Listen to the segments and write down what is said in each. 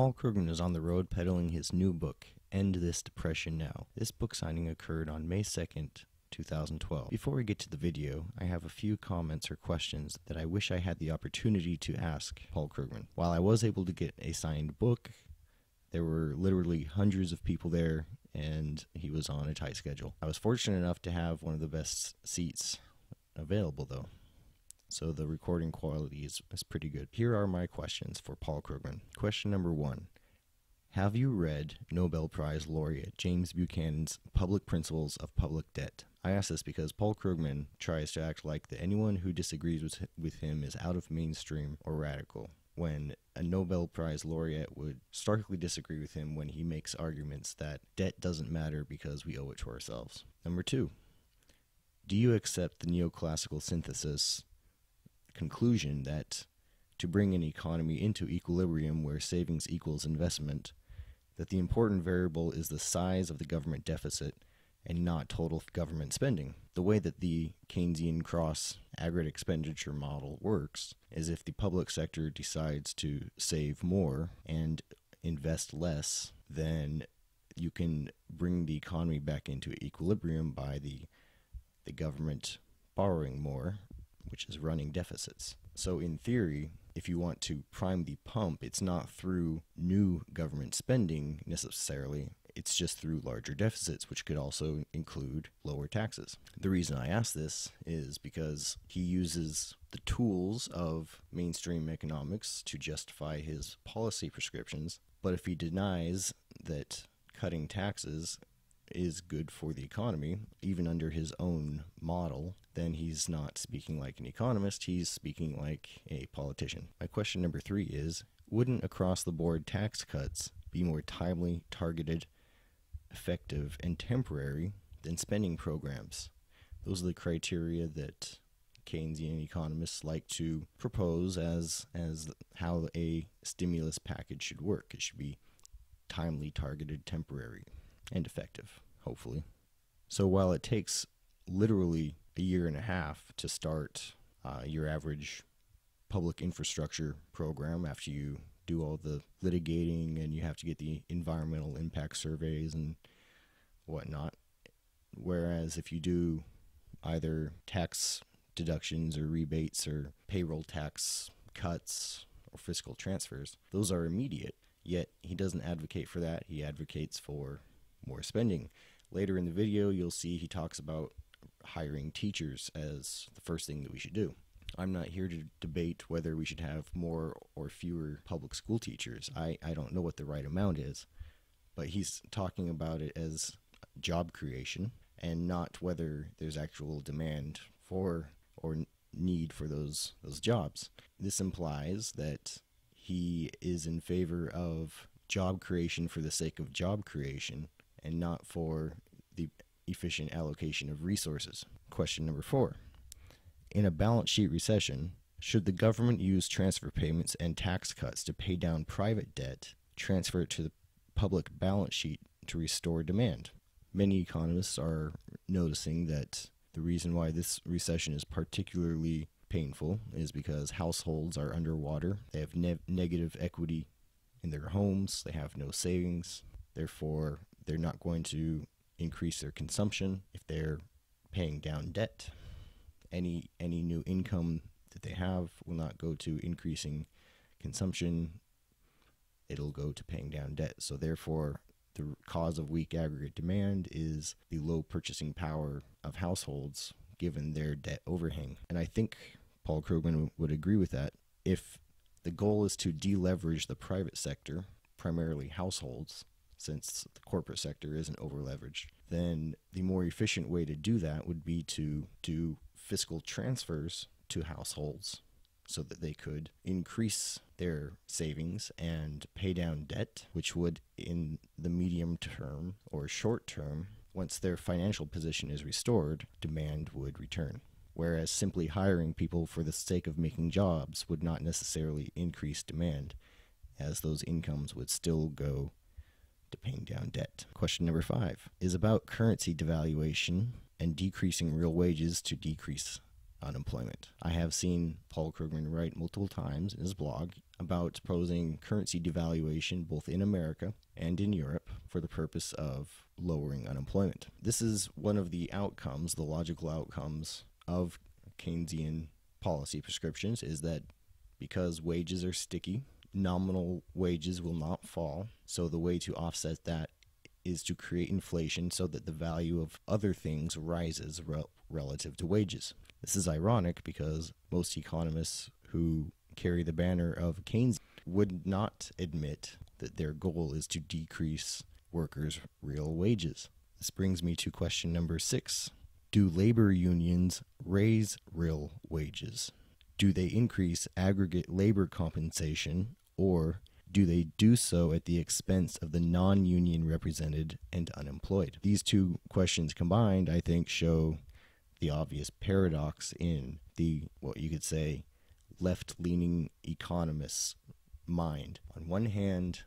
Paul Krugman is on the road peddling his new book, End This Depression Now. This book signing occurred on May 2nd, 2012. Before we get to the video, I have a few comments or questions that I wish I had the opportunity to ask Paul Krugman. While I was able to get a signed book, there were literally hundreds of people there, and he was on a tight schedule. I was fortunate enough to have one of the best seats available, though, so the recording quality is pretty good. Here are my questions for Paul Krugman. Question number 1. Have you read Nobel Prize Laureate James Buchanan's Public Principles of Public Debt? I ask this because Paul Krugman tries to act like that anyone who disagrees with him is out of mainstream or radical, when a Nobel Prize laureate would starkly disagree with him when he makes arguments that debt doesn't matter because we owe it to ourselves. Number 2. Do you accept the neoclassical synthesis conclusion that to bring an economy into equilibrium where savings equals investment, that the important variable is the size of the government deficit and not total government spending? The way that the Keynesian cross aggregate expenditure model works is if the public sector decides to save more and invest less, then you can bring the economy back into equilibrium by the government borrowing more, which is running deficits. So in theory, if you want to prime the pump, it's not through new government spending necessarily, it's just through larger deficits, which could also include lower taxes. The reason I ask this is because he uses the tools of mainstream economics to justify his policy prescriptions, but if he denies that cutting taxes is good for the economy, even under his own model, then he's not speaking like an economist, he's speaking like a politician. My question number 3 is, wouldn't across-the-board tax cuts be more timely, targeted, effective, and temporary than spending programs? Those are the criteria that Keynesian economists like to propose as how a stimulus package should work. It should be timely, targeted, temporary, and effective, hopefully. So while it takes literally a year and a half to start your average public infrastructure program after you do all the litigating and you have to get the environmental impact surveys and whatnot, whereas if you do either tax deductions or rebates or payroll tax cuts or fiscal transfers, those are immediate. Yet he doesn't advocate for that. He advocates for more spending. Later in the video, you'll see he talks about hiring teachers as the first thing that we should do. I'm not here to debate whether we should have more or fewer public school teachers. I don't know what the right amount is, but he's talking about it as job creation and not whether there's actual demand for or need for those jobs. This implies that he is in favor of job creation for the sake of job creation and not for the efficient allocation of resources. Question number 4. In a balance sheet recession, should the government use transfer payments and tax cuts to pay down private debt, transfer it to the public balance sheet to restore demand? Many economists are noticing that the reason why this recession is particularly painful is because households are underwater. They have negative equity in their homes. They have no savings. Therefore, they're not going to increase their consumption if they're paying down debt. Any new income that they have will not go to increasing consumption. It'll go to paying down debt. So therefore, the cause of weak aggregate demand is the low purchasing power of households given their debt overhang. And I think Paul Krugman would agree with that. If the goal is to deleverage the private sector, primarily households, since the corporate sector isn't over-leveraged, then the more efficient way to do that would be to do fiscal transfers to households so that they could increase their savings and pay down debt, which would, in the medium term or short term, once their financial position is restored, demand would return. Whereas simply hiring people for the sake of making jobs would not necessarily increase demand, as those incomes would still go to paying down debt. Question number 5 is about currency devaluation and decreasing real wages to decrease unemployment. I have seen Paul Krugman write multiple times in his blog about proposing currency devaluation both in America and in Europe for the purpose of lowering unemployment. This is one of the outcomes, the logical outcomes of Keynesian policy prescriptions, is that because wages are sticky, nominal wages will not fall. So the way to offset that is to create inflation so that the value of other things rises relative to wages. This is ironic because most economists who carry the banner of Keynes would not admit that their goal is to decrease workers' real wages. This brings me to question number 6. Do labor unions raise real wages? Do they increase aggregate labor compensation, or do they do so at the expense of the non-union represented and unemployed? These two questions combined, I think, show the obvious paradox in the, what you could say, left-leaning economists' mind. On one hand,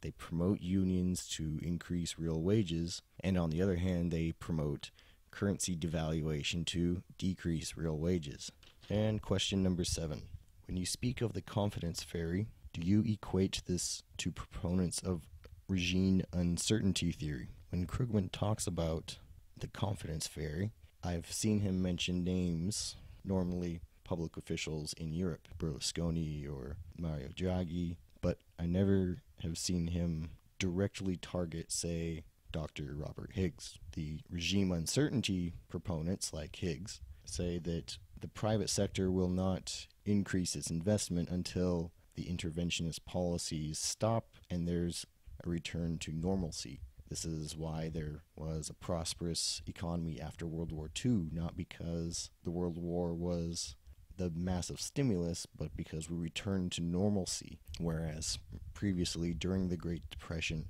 they promote unions to increase real wages, and on the other hand, they promote currency devaluation to decrease real wages. And question number 7. When you speak of the confidence fairy, do you equate this to proponents of regime uncertainty theory? When Krugman talks about the confidence fairy, I've seen him mention names, normally public officials in Europe, Berlusconi or Mario Draghi, but I never have seen him directly target, say, Dr. Robert Higgs. The regime uncertainty proponents, like Higgs, say that the private sector will not increase its investment until the interventionist policies stop and there's a return to normalcy. This is why there was a prosperous economy after World War II, not because the World War was the massive stimulus, but because we returned to normalcy. Whereas previously, during the Great Depression,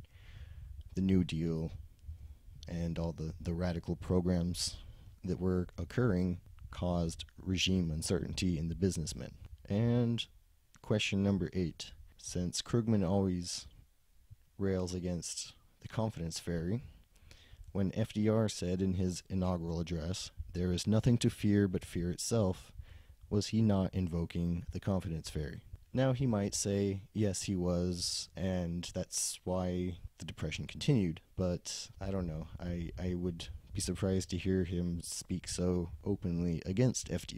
the New Deal and all the radical programs that were occurring caused regime uncertainty in the businessmen. And question number 8. Since Krugman always rails against the confidence fairy, when FDR said in his inaugural address, "There is nothing to fear but fear itself," was he not invoking the confidence fairy? Now he might say, yes, he was, and that's why the Depression continued. But I don't know. I would be surprised to hear him speak so openly against FDR.